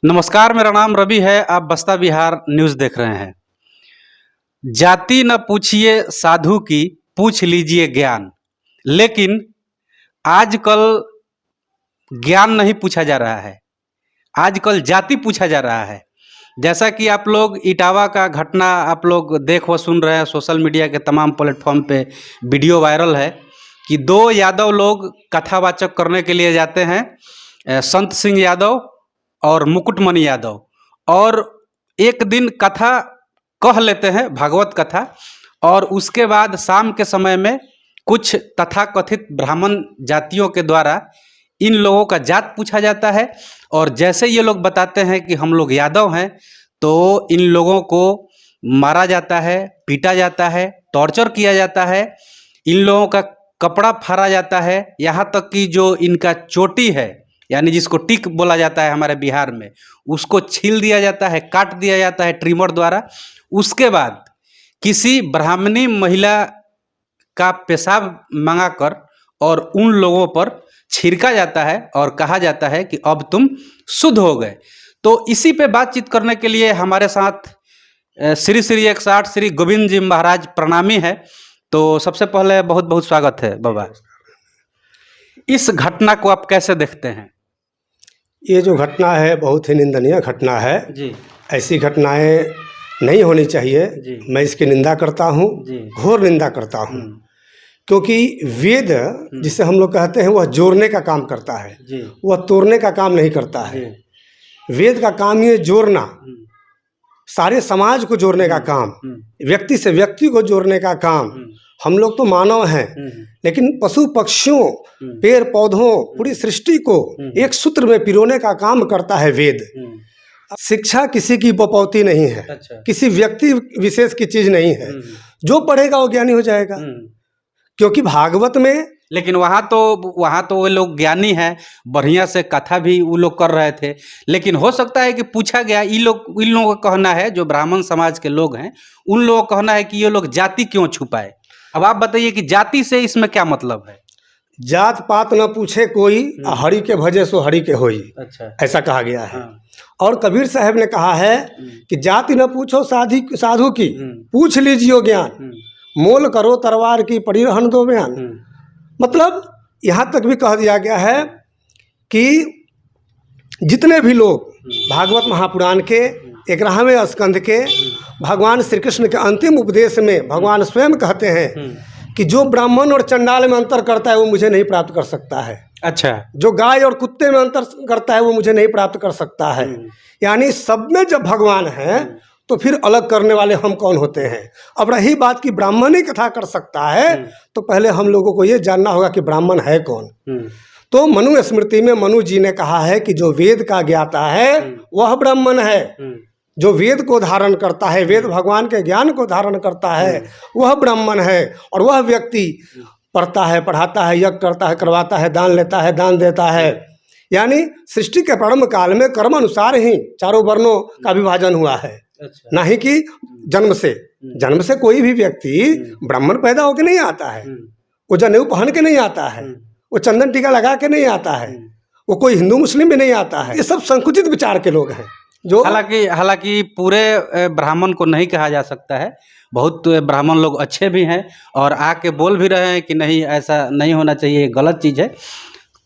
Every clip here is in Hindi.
नमस्कार, मेरा नाम रवि है। आप बस्ता बिहार न्यूज़ देख रहे हैं। जाति न पूछिए साधु की, पूछ लीजिए ज्ञान। लेकिन आजकल ज्ञान नहीं पूछा जा रहा है, आजकल जाति पूछा जा रहा है। जैसा कि आप लोग इटावा का घटना आप लोग देख व सुन रहे हैं, सोशल मीडिया के तमाम प्लेटफॉर्म पे वीडियो वायरल है कि दो यादव लोग कथावाचक करने के लिए जाते हैं, संत सिंह यादव और मुकुटमणि यादव, और एक दिन कथा कह लेते हैं, भागवत कथा, और उसके बाद शाम के समय में कुछ तथाकथित ब्राह्मण जातियों के द्वारा इन लोगों का जात पूछा जाता है। और जैसे ये लोग बताते हैं कि हम लोग यादव हैं, तो इन लोगों को मारा जाता है, पीटा जाता है, टॉर्चर किया जाता है, इन लोगों का कपड़ा फाड़ा जाता है, यहाँ तक कि जो इनका चोटी है, यानी जिसको टिक बोला जाता है हमारे बिहार में, उसको छील दिया जाता है, काट दिया जाता है ट्रिमर द्वारा। उसके बाद किसी ब्राह्मणी महिला का पेशाब मंगाकर और उन लोगों पर छिड़का जाता है और कहा जाता है कि अब तुम शुद्ध हो गए। तो इसी पे बातचीत करने के लिए हमारे साथ श्री श्री 108 श्री गोविंद जी महाराज प्रणामी है। तो सबसे पहले बहुत बहुत स्वागत है बाबा। इस घटना को आप कैसे देखते हैं? ये जो घटना है बहुत ही निंदनीय घटना है जी। ऐसी घटनाएं नहीं होनी चाहिए जी। मैं इसकी निंदा करता हूँ, घोर निंदा करता हूँ। क्योंकि वेद जिसे हम लोग कहते हैं वह जोड़ने का काम करता है, वह तोड़ने का काम नहीं करता है। वेद का काम ये जोड़ना, सारे समाज को जोड़ने का काम, व्यक्ति से व्यक्ति को जोड़ने का काम। हम लोग तो मानव हैं, लेकिन पशु पक्षियों, पेड़ पौधों, पूरी सृष्टि को एक सूत्र में पिरोने का काम करता है वेद। शिक्षा किसी की बपौती नहीं है। अच्छा। किसी व्यक्ति विशेष की चीज नहीं है। जो पढ़ेगा वो ज्ञानी हो जाएगा। क्योंकि भागवत में, लेकिन वहाँ तो वो लोग ज्ञानी हैं, बढ़िया से कथा भी वो लोग कर रहे थे। लेकिन हो सकता है कि पूछा गया, इन लोगों का कहना है, जो ब्राह्मण समाज के लोग हैं, उन लोगों का कहना है कि ये लोग जाति क्यों छुपाए। अब आप बताइए कि जाति से इसमें क्या मतलब है? जात पात न पूछे कोई, हरि के भजे सो हरि के होई। अच्छा। ऐसा कहा गया है। हाँ। और कबीर साहब ने कहा है कि जाति न पूछो साधु की, पूछ लीजिए ज्ञान। मोल करो तरवार की, पड़ी रहन दो बयान। मतलब यहाँ तक भी कह दिया गया है कि जितने भी लोग भागवत महापुराण के 11वें स्कंध के भगवान श्री कृष्ण के अंतिम उपदेश में भगवान स्वयं कहते हैं कि जो ब्राह्मण और चंडाल में अंतर करता है वो मुझे नहीं प्राप्त कर सकता है। अच्छा। जो गाय और कुत्ते में अंतर करता है वो मुझे नहीं प्राप्त कर सकता है। यानी सब में जब भगवान है तो फिर अलग करने वाले हम कौन होते हैं। अब रही बात कि ब्राह्मण ही कथा कर सकता है, तो पहले हम लोगों को ये जानना होगा कि ब्राह्मण है कौन। तो मनु स्मृति में मनु जी ने कहा है कि जो वेद का ज्ञाता है वह ब्राह्मण है। जो वेद को धारण करता है, वेद भगवान के ज्ञान को धारण करता है, वह ब्राह्मण है। और वह व्यक्ति पढ़ता है, पढ़ाता है, यज्ञ करता है, करवाता है, दान लेता है, दान देता है। यानी सृष्टि के प्रारंभ काल में कर्म अनुसार ही चारों वर्णों का विभाजन हुआ है। अच्छा। ना ही कि जन्म से कोई भी व्यक्ति ब्राह्मण पैदा होकर नहीं आता है। वो जनेऊ पहन के नहीं आता है, वो चंदन टीका लगा के नहीं आता है, वो कोई हिंदू मुस्लिम भी नहीं आता है। ये सब संकुचित विचार के लोग हैं। जो हालांकि पूरे ब्राह्मण को नहीं कहा जा सकता है। बहुत ब्राह्मण लोग अच्छे भी हैं और आके बोल भी रहे हैं कि नहीं, ऐसा नहीं होना चाहिए, गलत चीज़ है।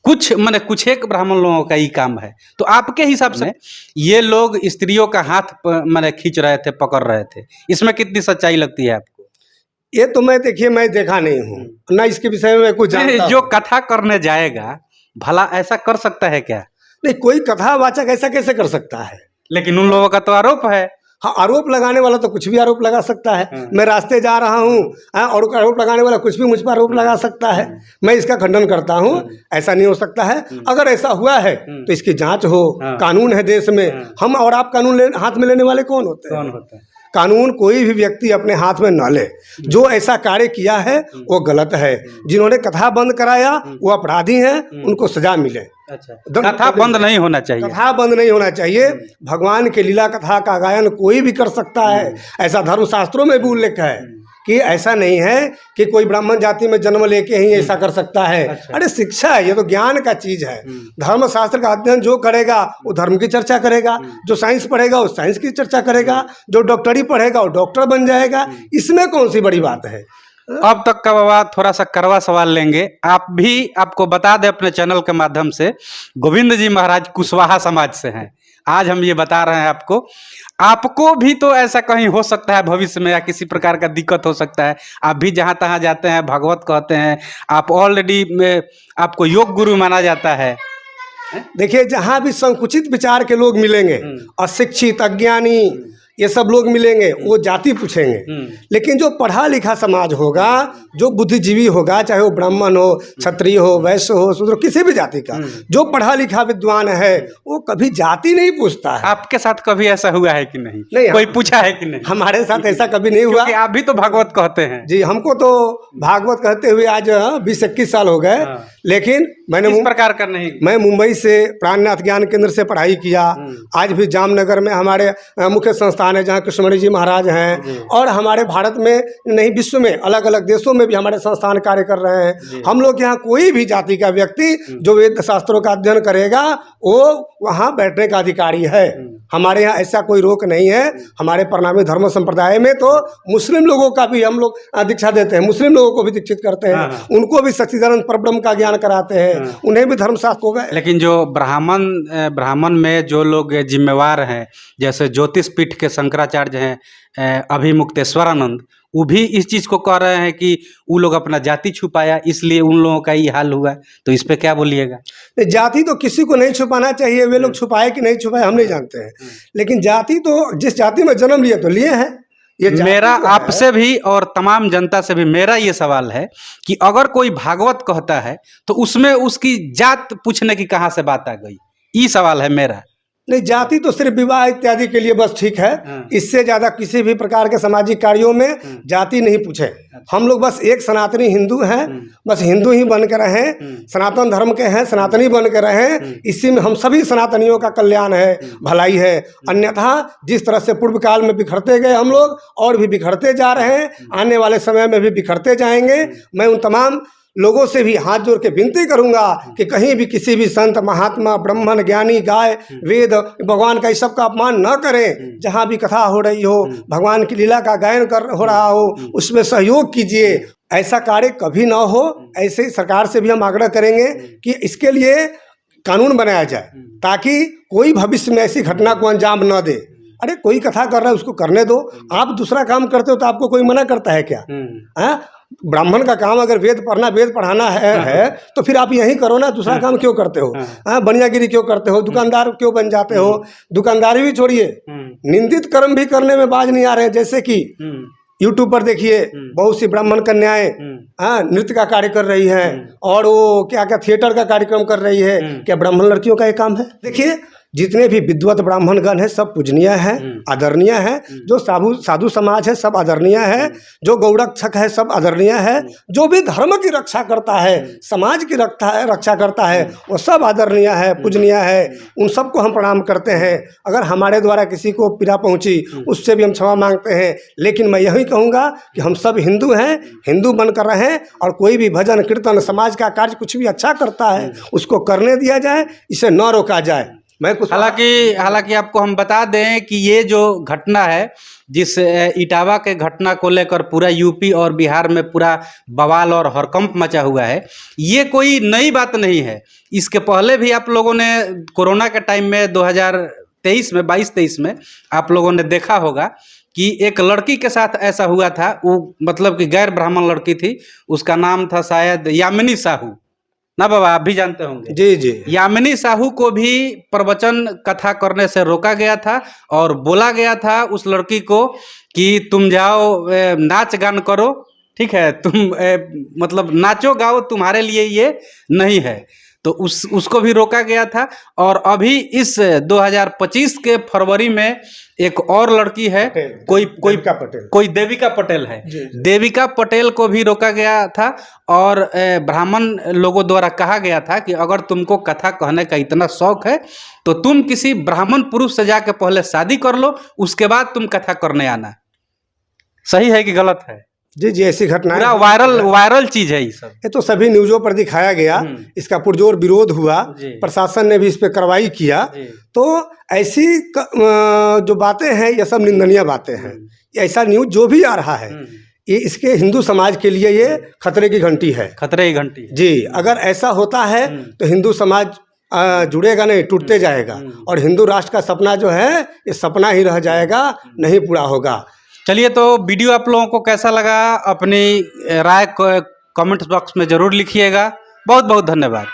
कुछ एक ब्राह्मण लोगों का ही काम है। तो आपके हिसाब से ये लोग स्त्रियों का हाथ खींच रहे थे, पकड़ रहे थे, इसमें कितनी सच्चाई लगती है आपको? ये तो मैं देखा नहीं हूँ ना, इसके विषय में कुछ जानता। जो कथा करने जाएगा भला ऐसा कर सकता है क्या? नहीं, कोई कथावाचक ऐसा कैसे कर सकता है? लेकिन उन लोगों का तो आरोप है। हाँ, आरोप लगाने वाला तो कुछ भी आरोप लगा सकता है। मैं रास्ते जा रहा हूँ और आरोप लगाने वाला कुछ भी मुझ पर आरोप लगा सकता है। मैं इसका खंडन करता हूँ। ऐसा नहीं हो सकता है। अगर ऐसा हुआ है तो इसकी जांच हो। कानून है देश में। हम और आप कानून हाथ में लेने वाले कौन होते हैं? कानून कोई भी व्यक्ति अपने हाथ में न ले। जो ऐसा कार्य किया है वो गलत है। जिन्होंने कथा बंद कराया वो अपराधी हैं, उनको सजा मिले। अच्छा। कथा बंद नहीं होना चाहिए। कथा बंद नहीं होना चाहिए। भगवान के लीला कथा का गायन कोई भी कर सकता है। ऐसा धर्मशास्त्रों में भी उल्लेख है कि ऐसा नहीं है कि कोई ब्राह्मण जाति में जन्म लेके ही ऐसा कर सकता है। अच्छा। अरे शिक्षा है, ये तो ज्ञान का चीज है। धर्म शास्त्र का अध्ययन जो करेगा वो धर्म की चर्चा करेगा, जो साइंस पढ़ेगा वो साइंस की चर्चा करेगा, जो डॉक्टरी पढ़ेगा वो डॉक्टर बन जाएगा। इसमें कौन सी बड़ी बात है। अब तक का बाबा थोड़ा सा कड़वा सवाल लेंगे। आपको बता दें अपने चैनल के माध्यम से, गोविंद जी महाराज कुशवाहा समाज से हैं। आज हम ये बता रहे हैं आपको भी तो ऐसा कहीं हो सकता है भविष्य में, या किसी प्रकार का दिक्कत हो सकता है। आप भी जहाँ तहाँ जाते हैं, भागवत कहते हैं, आप ऑलरेडी आपको योग गुरु माना जाता है। देखिए, जहाँ भी संकुचित विचार के लोग मिलेंगे, अशिक्षित, अज्ञानी, ये सब लोग मिलेंगे, वो जाति पूछेंगे। लेकिन जो पढ़ा लिखा समाज होगा, जो बुद्धिजीवी होगा, चाहे वो ब्राह्मण हो, क्षत्रिय हो, वैश्य हो, शूद्र, किसी भी जाति का जो पढ़ा लिखा विद्वान है, वो कभी जाति नहीं पूछता है। आपके साथ कभी ऐसा हुआ है कि नहीं? नहीं, कोई पूछा है कि नहीं? हमारे साथ ऐसा कभी नहीं हुआ। आप भी तो भागवत कहते हैं। जी, हमको तो भागवत कहते हुए आज 20-21 साल हो गए। लेकिन मैंने इस प्रकार का नहीं। मैं मुंबई से प्राणनाथ ज्ञान केंद्र से पढ़ाई किया। आज भी जामनगर में हमारे मुख्य संस्थान है, जहाँ कृष्णमणि जी महाराज हैं। और हमारे भारत में नहीं, विश्व में अलग अलग देशों में भी हमारे संस्थान कार्य कर रहे हैं। हम लोग यहाँ कोई भी जाति का व्यक्ति जो वेद शास्त्रों का अध्ययन करेगा, वो वहाँ बैठने का अधिकारी है। हमारे यहाँ ऐसा कोई रोक नहीं है। हमारे प्रणामी धर्म संप्रदाय में तो मुस्लिम लोगों का भी हम लोग दीक्षा देते हैं, मुस्लिम लोगों को भी दीक्षित करते हैं, उनको भी सच्चिदानंद परब्रह्म का ज्ञान कराते हैं, उन्हें भी धर्मशास्त्र हो गए। लेकिन जो ब्राह्मण में जो लोग जिम्मेवार हैं, जैसे ज्योतिष पीठ के शंकराचार्य हैं अभिमुक्तेश्वरानंद, वो भी इस चीज को कह रहे हैं कि वो लोग अपना जाति छुपाया, इसलिए उन लोगों का ये हाल हुआ। तो इस पे क्या बोलिएगा? जाति तो किसी को नहीं छुपाना चाहिए। वे लोग छुपाए कि नहीं छुपाए हम नहीं जानते हैं, लेकिन जाति तो जिस जाति में जन्म लिए तो लिए हैं। ये मेरा आपसे भी और तमाम जनता से भी मेरा ये सवाल है कि अगर कोई भागवत कहता है तो उसमें उसकी जात पूछने की कहाँ से बात आ गई? ये सवाल है मेरा। नहीं, जाति तो सिर्फ विवाह इत्यादि के लिए बस ठीक है। इससे ज्यादा किसी भी प्रकार के सामाजिक कार्यों में जाति नहीं पूछे। हम लोग बस एक सनातनी हिंदू हैं, बस हिंदू ही बन कर रहें, सनातन धर्म के हैं, सनातनी बन कर रहें। इसी में हम सभी सनातनियों का कल्याण है, भलाई है। अन्यथा जिस तरह से पूर्व काल में बिखरते गए हम लोग, और भी बिखरते जा रहे हैं, आने वाले समय में भी बिखरते जाएंगे। मैं उन तमाम लोगों से भी हाथ जोड़ के विनती करूंगा कि कहीं भी किसी भी संत, महात्मा, ब्राह्मण, ज्ञानी, गाय, वेद, भगवान का इस सब का अपमान न करें। जहाँ भी कथा हो रही हो, भगवान की लीला का गायन हो रहा हो, उसमें सहयोग कीजिए। ऐसा कार्य कभी ना हो। ऐसे ही सरकार से भी हम आग्रह करेंगे कि इसके लिए कानून बनाया जाए, ताकि कोई भविष्य में ऐसी घटना को अंजाम न दे। अरे कोई कथा कर रहा है, उसको करने दो। आप दूसरा काम करते हो तो आपको कोई मना करता है क्या? ब्राह्मण का काम अगर वेद पढ़ना, वेद पढ़ाना है तो फिर आप यही करो ना, दूसरा काम क्यों करते हो? बनियागिरी क्यों करते हो? दुकानदार क्यों बन जाते हो? दुकानदारी भी छोड़िए, निंदित कर्म भी करने में बाज नहीं आ रहे हैं। जैसे कि यूट्यूब पर देखिए, बहुत सी ब्राह्मण कन्याएं नृत्य का कार्य कर रही हैं, और वो क्या क्या थिएटर का कार्यक्रम कर रही है। क्या ब्राह्मण लड़कियों का ये काम है? देखिए, जितने भी विद्वत ब्राह्मणगण हैं सब पूजनीय हैं, आदरणीय हैं। जो साधु समाज है सब आदरणीय है, जो गौरक्षक है सब आदरणीय है, जो भी धर्म की रक्षा करता है, समाज की रक्षा करता है, वो सब आदरणीय है, पूजनीय है। उन सबको हम प्रणाम करते हैं। अगर हमारे द्वारा किसी को पीड़ा पहुंची, उससे भी हम क्षमा मांगते हैं। लेकिन मैं यही कहूँगा कि हम सब हिंदू हैं, हिंदू बनकर रहें, और कोई भी भजन कीर्तन, समाज का कार्य कुछ भी अच्छा करता है उसको करने दिया जाए, इसे न रोका जाए। मैं कुछ हालांकि आपको हम बता दें कि ये जो घटना है, जिस इटावा के घटना को लेकर पूरा यूपी और बिहार में पूरा बवाल और हड़कंप मचा हुआ है, ये कोई नई बात नहीं है। इसके पहले भी आप लोगों ने कोरोना के टाइम में 2023 में 22-23 में आप लोगों ने देखा होगा कि एक लड़की के साथ ऐसा हुआ था। वो मतलब कि गैर ब्राह्मण लड़की थी, उसका नाम था शायद यामिनी साहू ना बाबा, आप भी जानते होंगे। जी जी। यामिनी साहू को भी प्रवचन कथा करने से रोका गया था, और बोला गया था उस लड़की को कि तुम जाओ नाच गान करो, ठीक है, तुम मतलब नाचो गाओ, तुम्हारे लिए ये नहीं है। तो उसको भी रोका गया था। और अभी इस 2025 के फरवरी में एक और लड़की है, कोई देविका पटेल है। देविका पटेल को भी रोका गया था, और ब्राह्मण लोगों द्वारा कहा गया था कि अगर तुमको कथा कहने का इतना शौक है तो तुम किसी ब्राह्मण पुरुष से जाके पहले शादी कर लो, उसके बाद तुम कथा करने आना। सही है कि गलत है? जी जी, ऐसी घटनाएं पूरा वायरल चीज है ये सब। ये तो सभी न्यूज़ों पर दिखाया गया, इसका पुरजोर विरोध हुआ, प्रशासन ने भी इस पे कार्रवाई किया। तो ऐसी जो बातें हैं ये सब निंदनीय बातें हैं। ऐसा न्यूज़ जो भी आ रहा है ये इसके हिंदू समाज के लिए ये खतरे की घंटी है। खतरे की घंटी जी, अगर ऐसा होता है तो हिंदू समाज जुड़ेगा नहीं, टूटते जाएगा, और हिंदू राष्ट्र का सपना जो है ये सपना ही रह जाएगा, नहीं पूरा होगा। चलिए, तो वीडियो आप लोगों को कैसा लगा अपनी राय कमेंट बॉक्स में जरूर लिखिएगा। बहुत बहुत धन्यवाद।